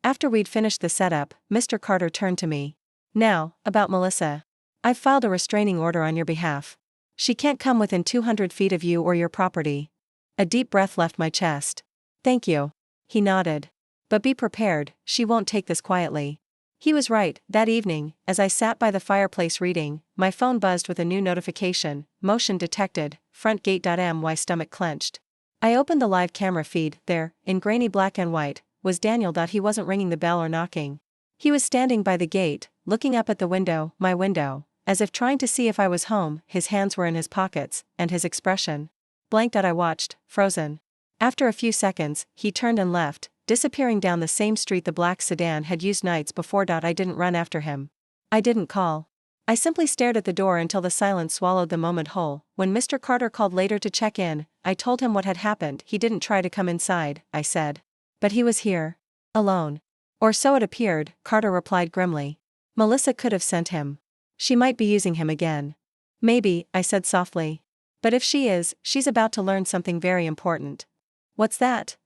After we'd finished the setup, Mr. Carter turned to me. Now, about Melissa. I've filed a restraining order on your behalf. She can't come within 200 feet of you or your property. A deep breath left my chest. Thank you. He nodded. But be prepared, she won't take this quietly. He was right. That evening, as I sat by the fireplace reading, my phone buzzed with a new notification. Motion detected, front gate.my stomach clenched. I opened the live camera feed. There, in grainy black and white, was Daniel. He wasn't ringing the bell or knocking. He was standing by the gate, looking up at the window, my window, as if trying to see if I was home. His hands were in his pockets, and his expression blank. I watched, frozen. After a few seconds, he turned and left, disappearing down the same street the black sedan had used nights before. I didn't run after him. I didn't call. I simply stared at the door until the silence swallowed the moment whole. When Mr. Carter called later to check in, I told him what had happened. He didn't try to come inside, I said. But he was here. Alone. Or so it appeared, Carter replied grimly. Melissa could have sent him. She might be using him again. Maybe, I said softly. But if she is, she's about to learn something very important. What's that?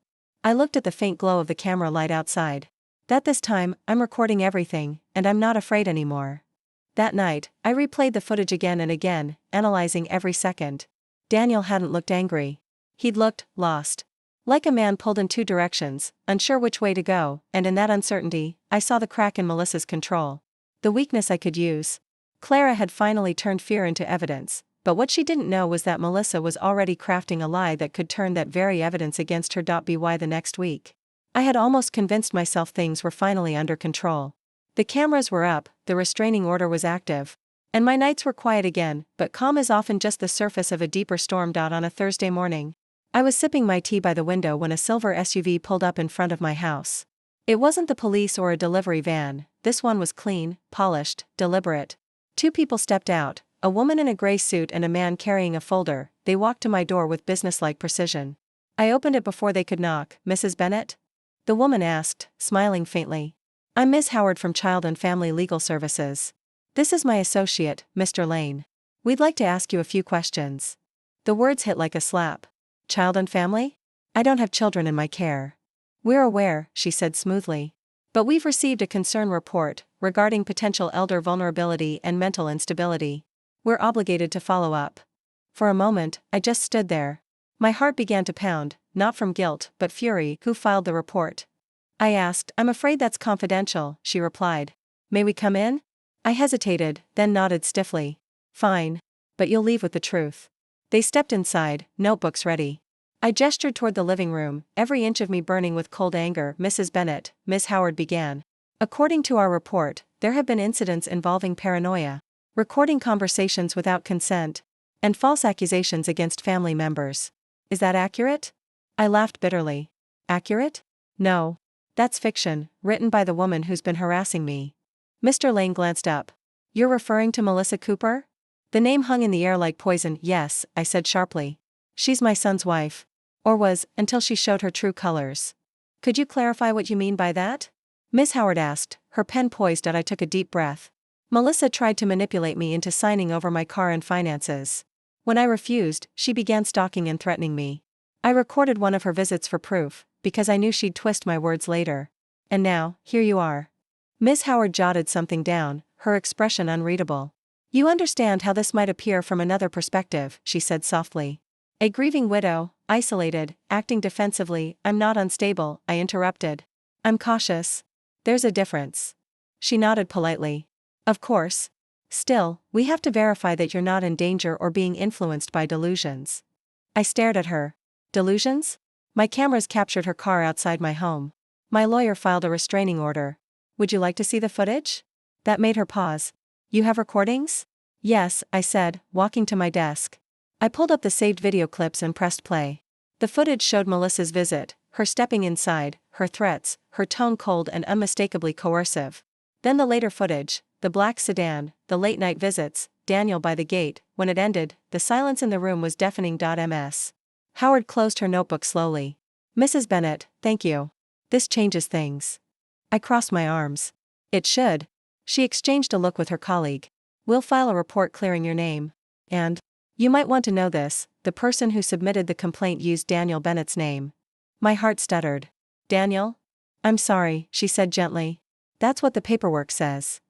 I looked at the faint glow of the camera light outside. That this time, I'm recording everything, and I'm not afraid anymore. That night, I replayed the footage again and again, analyzing every second. Daniel hadn't looked angry. He'd looked lost. Like a man pulled in two directions, unsure which way to go, and in that uncertainty, I saw the crack in Melissa's control. The weakness I could use. Clara had finally turned fear into evidence, but what she didn't know was that Melissa was already crafting a lie that could turn that very evidence against her. By the next week, I had almost convinced myself things were finally under control. The cameras were up, the restraining order was active, and my nights were quiet again, but calm is often just the surface of a deeper storm. On a Thursday morning, I was sipping my tea by the window when a silver SUV pulled up in front of my house. It wasn't the police or a delivery van. This one was clean, polished, deliberate. Two people stepped out, a woman in a gray suit and a man carrying a folder. They walked to my door with businesslike precision. I opened it before they could knock. Mrs. Bennett? The woman asked, smiling faintly. I'm Ms. Howard from Child and Family Legal Services. This is my associate, Mr. Lane. We'd like to ask you a few questions. The words hit like a slap. Child and family? I don't have children in my care. We're aware, she said smoothly. But we've received a concern report regarding potential elder vulnerability and mental instability. We're obligated to follow up. For a moment, I just stood there. My heart began to pound, not from guilt, but fury. Who filed the report? I asked. I'm afraid that's confidential, she replied. May we come in? I hesitated, then nodded stiffly. Fine. But you'll leave with the truth. They stepped inside, notebooks ready. I gestured toward the living room, every inch of me burning with cold anger. Mrs. Bennett, Ms. Howard began. According to our report, there have been incidents involving paranoia, recording conversations without consent, and false accusations against family members. Is that accurate? I laughed bitterly. Accurate? No. That's fiction, written by the woman who's been harassing me. Mr. Lane glanced up. You're referring to Melissa Cooper? The name hung in the air like poison. Yes, I said sharply. She's my son's wife. Or was, until she showed her true colors. Could you clarify what you mean by that? Miss Howard asked, her pen poised. I took a deep breath. Melissa tried to manipulate me into signing over my car and finances. When I refused, she began stalking and threatening me. I recorded one of her visits for proof, because I knew she'd twist my words later. And now, here you are. Miss Howard jotted something down, her expression unreadable. You understand how this might appear from another perspective, she said softly. A grieving widow, isolated, acting defensively. I'm not unstable, I interrupted. I'm cautious. There's a difference. She nodded politely. Of course. Still, we have to verify that you're not in danger or being influenced by delusions. I stared at her. Delusions? My cameras captured her car outside my home. My lawyer filed a restraining order. Would you like to see the footage? That made her pause. You have recordings? Yes, I said, walking to my desk. I pulled up the saved video clips and pressed play. The footage showed Melissa's visit, her stepping inside, her threats, her tone cold and unmistakably coercive. Then the later footage, the black sedan, the late-night visits, Daniel by the gate. When it ended, the silence in the room was deafening. Ms. Howard closed her notebook slowly. "Mrs. Bennett, thank you. This changes things." I crossed my arms. "It should." She exchanged a look with her colleague. "We'll file a report clearing your name. And you might want to know this, the person who submitted the complaint used Daniel Bennett's name." My heart stuttered. "Daniel? I'm sorry," she said gently. "That's what the paperwork says."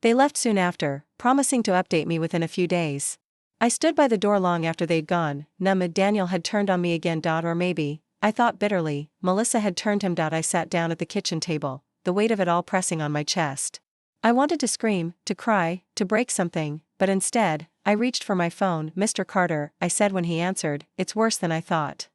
They left soon after, promising to update me within a few days. I stood by the door long after they'd gone, numb. Daniel had turned on me again. Or maybe, I thought bitterly, Melissa had turned him. I sat down at the kitchen table, the weight of it all pressing on my chest. I wanted to scream, to cry, to break something, but instead, I reached for my phone. "Mr. Carter," I said when he answered, "it's worse than I thought."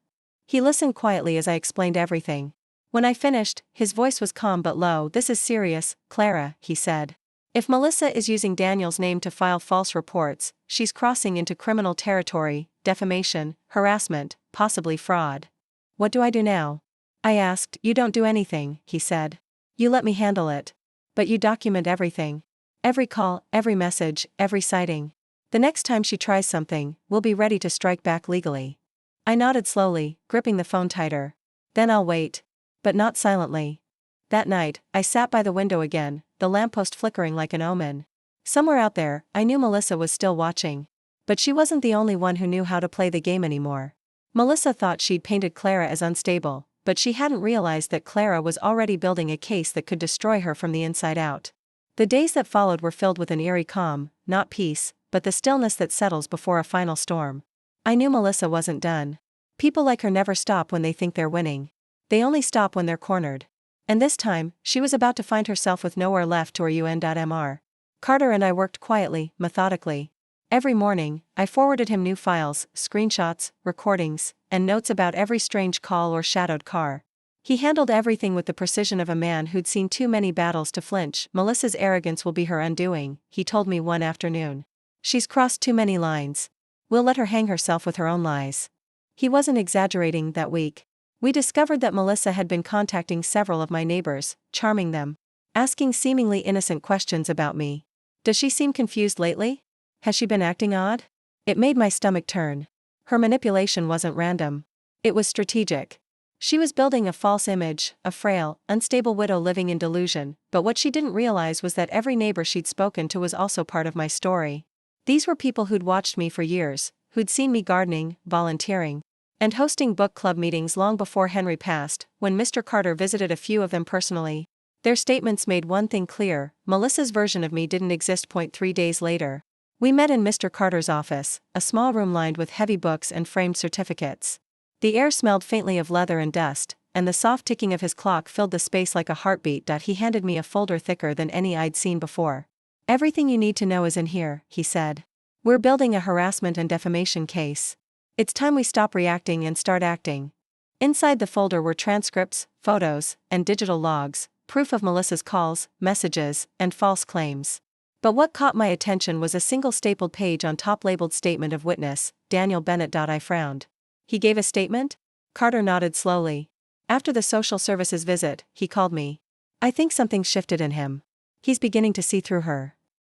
He listened quietly as I explained everything. When I finished, his voice was calm but low. "This is serious, Clara," he said. "If Melissa is using Daniel's name to file false reports, she's crossing into criminal territory, defamation, harassment, possibly fraud." "What do I do now?" I asked. "You don't do anything," he said. "You let me handle it. But you document everything. Every call, every message, every sighting. The next time she tries something, we'll be ready to strike back legally." I nodded slowly, gripping the phone tighter. "Then I'll wait." But not silently. That night, I sat by the window again, the lamppost flickering like an omen. Somewhere out there, I knew Melissa was still watching. But she wasn't the only one who knew how to play the game anymore. Melissa thought she'd painted Clara as unstable, but she hadn't realized that Clara was already building a case that could destroy her from the inside out. The days that followed were filled with an eerie calm, not peace, but the stillness that settles before a final storm. I knew Melissa wasn't done. People like her never stop when they think they're winning. They only stop when they're cornered. And this time, she was about to find herself with nowhere left to UN.Mr. Carter and I worked quietly, methodically. Every morning, I forwarded him new files, screenshots, recordings, and notes about every strange call or shadowed car. He handled everything with the precision of a man who'd seen too many battles to flinch. "Melissa's arrogance will be her undoing," he told me one afternoon. "She's crossed too many lines. We'll let her hang herself with her own lies." He wasn't exaggerating. That week, we discovered that Melissa had been contacting several of my neighbors, charming them, asking seemingly innocent questions about me. "Does she seem confused lately? Has she been acting odd?" It made my stomach turn. Her manipulation wasn't random. It was strategic. She was building a false image, a frail, unstable widow living in delusion, but what she didn't realize was that every neighbor she'd spoken to was also part of my story. These were people who'd watched me for years, who'd seen me gardening, volunteering, and hosting book club meetings long before Henry passed. When Mr. Carter visited a few of them personally, their statements made one thing clear: Melissa's version of me didn't exist. 3 days later, we met in Mr. Carter's office, a small room lined with heavy books and framed certificates. The air smelled faintly of leather and dust, and the soft ticking of his clock filled the space like a heartbeat. He handed me a folder thicker than any I'd seen before. "Everything you need to know is in here," he said. "We're building a harassment and defamation case. It's time we stop reacting and start acting." Inside the folder were transcripts, photos, and digital logs, proof of Melissa's calls, messages, and false claims. But what caught my attention was a single stapled page on top labeled "Statement of Witness, Daniel Bennett." I frowned. "He gave a statement?" Carter nodded slowly. "After the social services visit, he called me. I think something's shifted in him. He's beginning to see through her."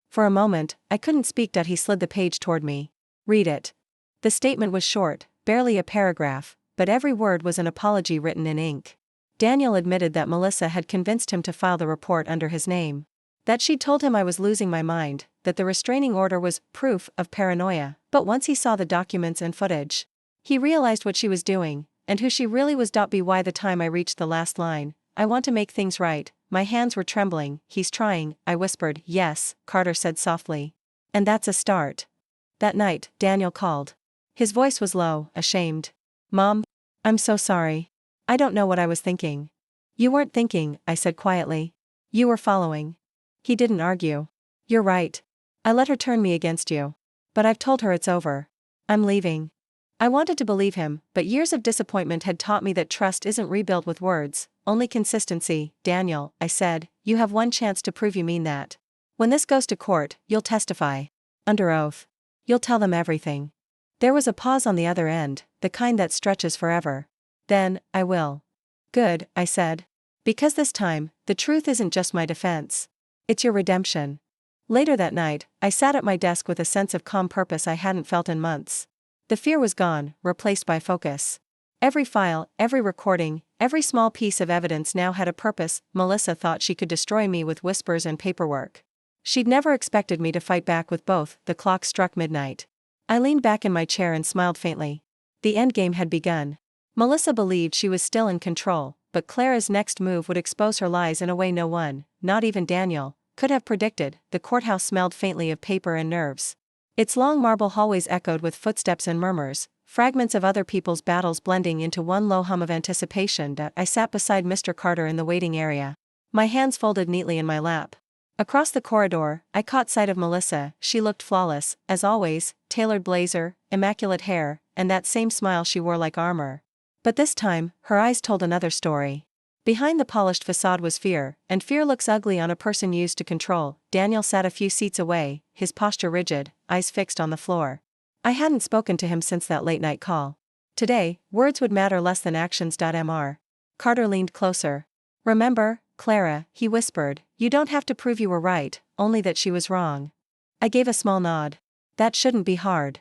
For a moment, I couldn't speak. He slid the page toward me. "Read it." The statement was short, barely a paragraph, but every word was an apology written in ink. Daniel admitted that Melissa had convinced him to file the report under his name. That she'd told him I was losing my mind, that the restraining order was proof of paranoia. But once he saw the documents and footage, he realized what she was doing, and who she really was. By the time I reached the last line, "I want to make things right," my hands were trembling. "He's trying," I whispered. "Yes," Carter said softly. "And that's a start." That night, Daniel called. His voice was low, ashamed. "Mom, I'm so sorry. I don't know what I was thinking." "You weren't thinking," I said quietly. "You were following." He didn't argue. "You're right. I let her turn me against you. But I've told her it's over. I'm leaving." I wanted to believe him, but years of disappointment had taught me that trust isn't rebuilt with words, only consistency. "Daniel," I said, "you have one chance to prove you mean that. When this goes to court, you'll testify. Under oath. You'll tell them everything." There was a pause on the other end, the kind that stretches forever. "Then, I will." "Good," I said. "Because this time, the truth isn't just my defense. It's your redemption." Later that night, I sat at my desk with a sense of calm purpose I hadn't felt in months. The fear was gone, replaced by focus. Every file, every recording, every small piece of evidence now had a purpose. Melissa thought she could destroy me with whispers and paperwork. She'd never expected me to fight back with both. The clock struck midnight. I leaned back in my chair and smiled faintly. The endgame had begun. Melissa believed she was still in control, but Clara's next move would expose her lies in a way no one, not even Daniel, could have predicted. The courthouse smelled faintly of paper and nerves. Its long marble hallways echoed with footsteps and murmurs, fragments of other people's battles blending into one low hum of anticipation. I sat beside Mr. Carter in the waiting area. My hands folded neatly in my lap. Across the corridor, I caught sight of Melissa. She looked flawless, as always, tailored blazer, immaculate hair, and that same smile she wore like armor. But this time, her eyes told another story. Behind the polished facade was fear, and fear looks ugly on a person used to control. Daniel sat a few seats away, his posture rigid, eyes fixed on the floor. I hadn't spoken to him since that late-night call. Today, words would matter less than actions. Mr. Carter leaned closer. "Remember, Clara," he whispered, "you don't have to prove you were right, only that she was wrong." I gave a small nod. That shouldn't be hard.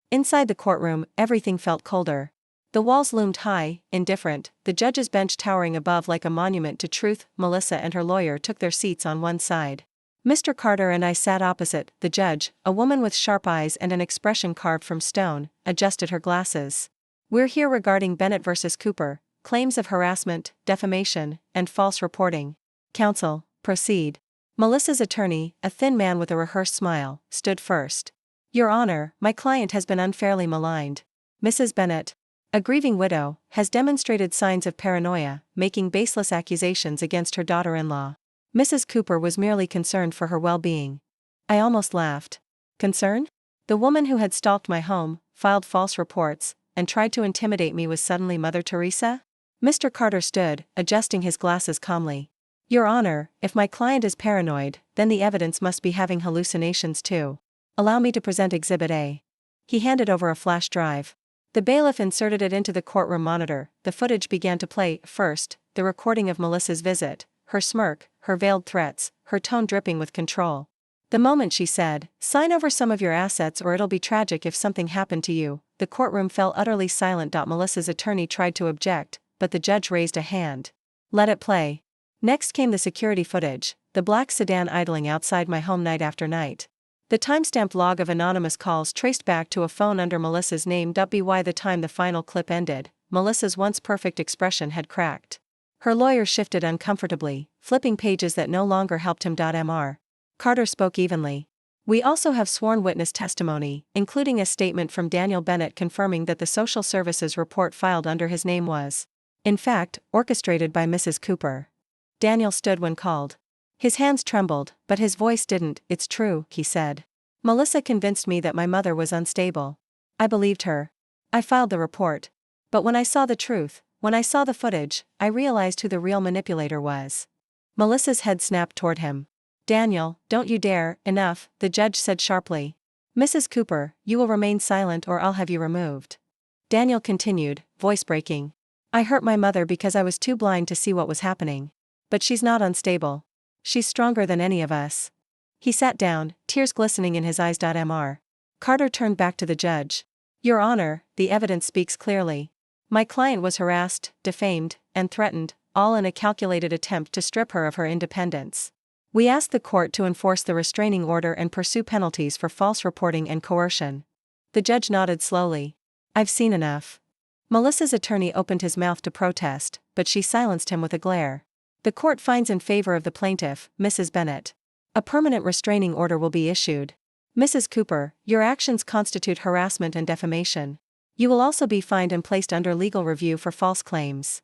Inside the courtroom, everything felt colder. The walls loomed high, indifferent, the judge's bench towering above like a monument to truth. Melissa and her lawyer took their seats on one side. Mr. Carter and I sat opposite. The judge, a woman with sharp eyes and an expression carved from stone, adjusted her glasses. "We're here regarding Bennett versus Cooper, claims of harassment, defamation, and false reporting." "Counsel, proceed." Melissa's attorney, a thin man with a rehearsed smile, stood first. "Your Honor, my client has been unfairly maligned. Mrs. Bennett, a grieving widow, has demonstrated signs of paranoia, making baseless accusations against her daughter-in-law. Mrs. Cooper was merely concerned for her well-being." I almost laughed. Concern? The woman who had stalked my home, filed false reports, and tried to intimidate me was suddenly Mother Teresa? Mr. Carter stood, adjusting his glasses calmly. "Your Honor, if my client is paranoid, then the evidence must be having hallucinations too. Allow me to present Exhibit A." He handed over a flash drive. The bailiff inserted it into the courtroom monitor. The footage began to play. First, the recording of Melissa's visit, her smirk, her veiled threats, her tone dripping with control. The moment she said, "Sign over some of your assets or it'll be tragic if something happened to you," the courtroom fell utterly silent. Melissa's attorney tried to object, but the judge raised a hand. "Let it play." Next came the security footage, the black sedan idling outside my home night after night. The time-stamped log of anonymous calls traced back to a phone under Melissa's name. By the time the final clip ended, Melissa's once perfect expression had cracked. Her lawyer shifted uncomfortably, flipping pages that no longer helped him. Mr. Carter spoke evenly. "We also have sworn witness testimony, including a statement from Daniel Bennett confirming that the social services report filed under his name was, in fact, orchestrated by Mrs. Cooper." Daniel stood when called. His hands trembled, but his voice didn't. "It's true," he said. "Melissa convinced me that my mother was unstable. I believed her. I filed the report. But when I saw the truth, when I saw the footage, I realized who the real manipulator was." Melissa's head snapped toward him. "Daniel, don't you dare." "Enough," the judge said sharply. "Mrs. Cooper, you will remain silent or I'll have you removed." Daniel continued, voice breaking. "I hurt my mother because I was too blind to see what was happening. But she's not unstable. She's stronger than any of us." He sat down, tears glistening in his eyes. Mr. Carter turned back to the judge. "Your Honor, the evidence speaks clearly. My client was harassed, defamed, and threatened, all in a calculated attempt to strip her of her independence. We ask the court to enforce the restraining order and pursue penalties for false reporting and coercion." The judge nodded slowly. "I've seen enough." Melissa's attorney opened his mouth to protest, but she silenced him with a glare. "The court finds in favor of the plaintiff, Mrs. Bennett. A permanent restraining order will be issued. Mrs. Cooper, your actions constitute harassment and defamation. You will also be fined and placed under legal review for false claims."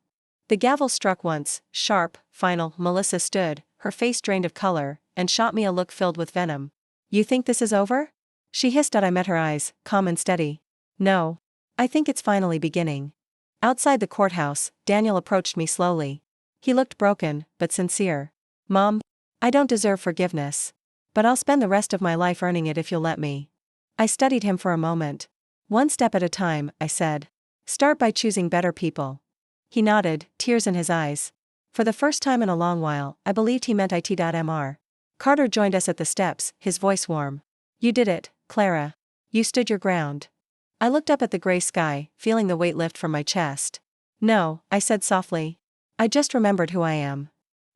The gavel struck once, sharp, final. Melissa stood, her face drained of color, and shot me a look filled with venom. "You think this is over?" she hissed. I met her eyes, calm and steady. "No. I think it's finally beginning." Outside the courthouse, Daniel approached me slowly. He looked broken, but sincere. "Mom, I don't deserve forgiveness. But I'll spend the rest of my life earning it if you'll let me." I studied him for a moment. "One step at a time," I said. "Start by choosing better people." He nodded, tears in his eyes. For the first time in a long while, I believed he meant it. Mr. Carter joined us at the steps, his voice warm. You did it, Clara. You stood your ground. I looked up at the gray sky, feeling the weight lift from my chest. No, I said softly. I just remembered who I am.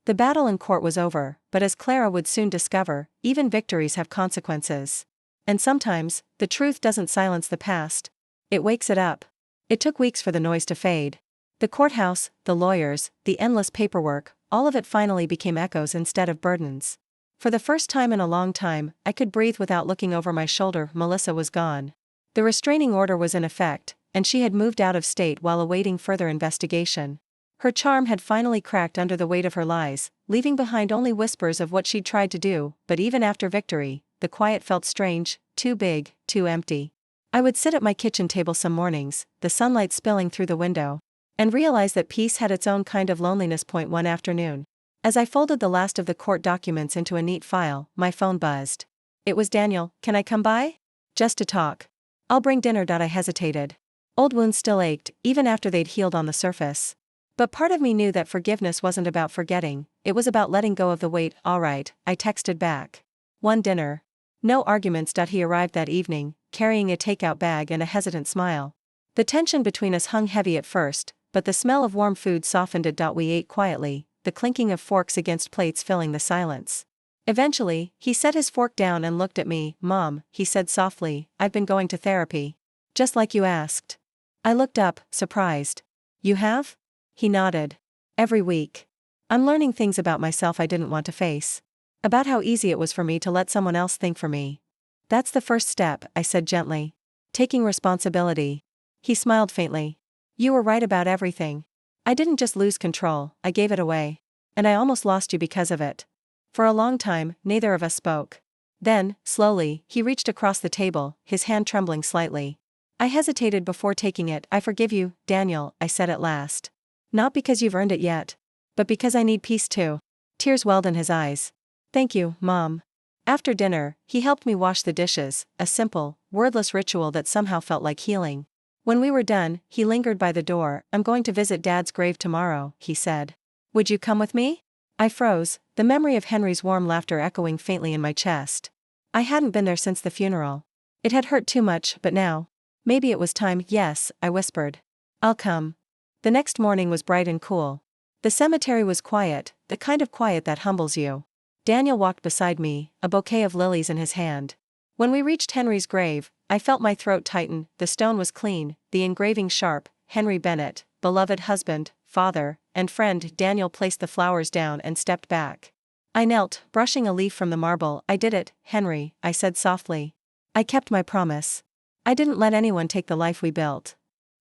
The battle in court was over, but as Clara would soon discover, even victories have consequences. And sometimes, the truth doesn't silence the past. It wakes it up. It took weeks for the noise to fade. The courthouse, the lawyers, the endless paperwork, all of it finally became echoes instead of burdens. For the first time in a long time, I could breathe without looking over my shoulder. Melissa was gone. The restraining order was in effect, and she had moved out of state while awaiting further investigation. Her charm had finally cracked under the weight of her lies, leaving behind only whispers of what she'd tried to do, but even after victory, the quiet felt strange, too big, too empty. I would sit at my kitchen table some mornings, the sunlight spilling through the window, and realize that peace had its own kind of loneliness. One afternoon, as I folded the last of the court documents into a neat file, my phone buzzed. It was Daniel. Can I come by? Just to talk. I'll bring dinner. I hesitated. Old wounds still ached, even after they'd healed on the surface. But part of me knew that forgiveness wasn't about forgetting, it was about letting go of the weight. All right, I texted back. One dinner. No arguments. He arrived that evening, carrying a takeout bag and a hesitant smile. The tension between us hung heavy at first, but the smell of warm food softened it. We ate quietly, the clinking of forks against plates filling the silence. Eventually, he set his fork down and looked at me. Mom, he said softly, I've been going to therapy. Just like you asked. I looked up, surprised. You have? He nodded. Every week. I'm learning things about myself I didn't want to face. About how easy it was for me to let someone else think for me. That's the first step, I said gently. Taking responsibility. He smiled faintly. You were right about everything. I didn't just lose control, I gave it away. And I almost lost you because of it. For a long time, neither of us spoke. Then, slowly, he reached across the table, his hand trembling slightly. I hesitated before taking it. I forgive you, Daniel, I said at last. Not because you've earned it yet. But because I need peace too. Tears welled in his eyes. Thank you, Mom. After dinner, he helped me wash the dishes, a simple, wordless ritual that somehow felt like healing. When we were done, he lingered by the door. I'm going to visit Dad's grave tomorrow, he said. Would you come with me? I froze, the memory of Henry's warm laughter echoing faintly in my chest. I hadn't been there since the funeral. It had hurt too much, but now. Maybe it was time. Yes, I whispered. I'll come. The next morning was bright and cool. The cemetery was quiet, the kind of quiet that humbles you. Daniel walked beside me, a bouquet of lilies in his hand. When we reached Henry's grave, I felt my throat tighten. The stone was clean, the engraving sharp. Henry Bennett, beloved husband, father, and friend. Daniel placed the flowers down and stepped back. I knelt, brushing a leaf from the marble. I did it, Henry, I said softly. I kept my promise. I didn't let anyone take the life we built.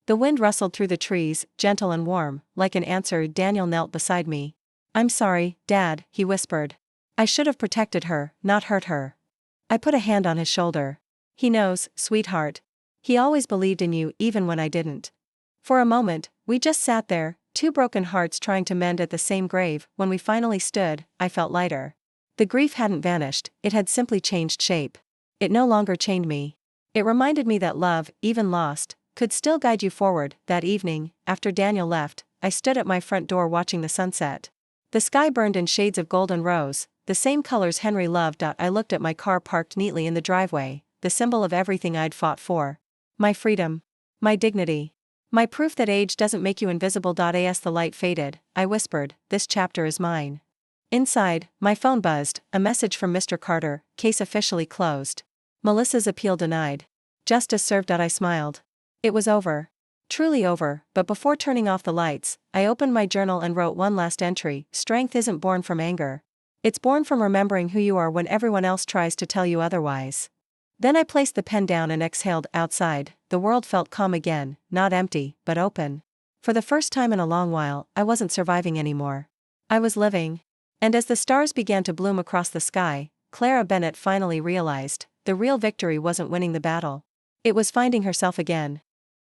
The wind rustled through the trees, gentle and warm, like an answer. Daniel knelt beside me. I'm sorry, Dad, he whispered. I should have protected her, not hurt her. I put a hand on his shoulder. He knows, sweetheart. He always believed in you even when I didn't. For a moment, we just sat there, two broken hearts trying to mend at the same grave. When we finally stood, I felt lighter. The grief hadn't vanished, it had simply changed shape. It no longer chained me. It reminded me that love, even lost, could still guide you forward. That evening, after Daniel left, I stood at my front door watching the sunset. The sky burned in shades of gold and rose, the same colors Henry loved. I looked at my car parked neatly in the driveway, the symbol of everything I'd fought for. My freedom. My dignity. My proof that age doesn't make you invisible. As the light faded, I whispered, this chapter is mine. Inside, my phone buzzed, a message from Mr. Carter, case officially closed. Melissa's appeal denied. Justice served. I smiled. It was over. Truly over, but before turning off the lights, I opened my journal and wrote one last entry. Strength isn't born from anger. It's born from remembering who you are when everyone else tries to tell you otherwise. Then I placed the pen down and exhaled. Outside, the world felt calm again, not empty, but open. For the first time in a long while, I wasn't surviving anymore. I was living. And as the stars began to bloom across the sky, Clara Bennett finally realized, the real victory wasn't winning the battle. It was finding herself again.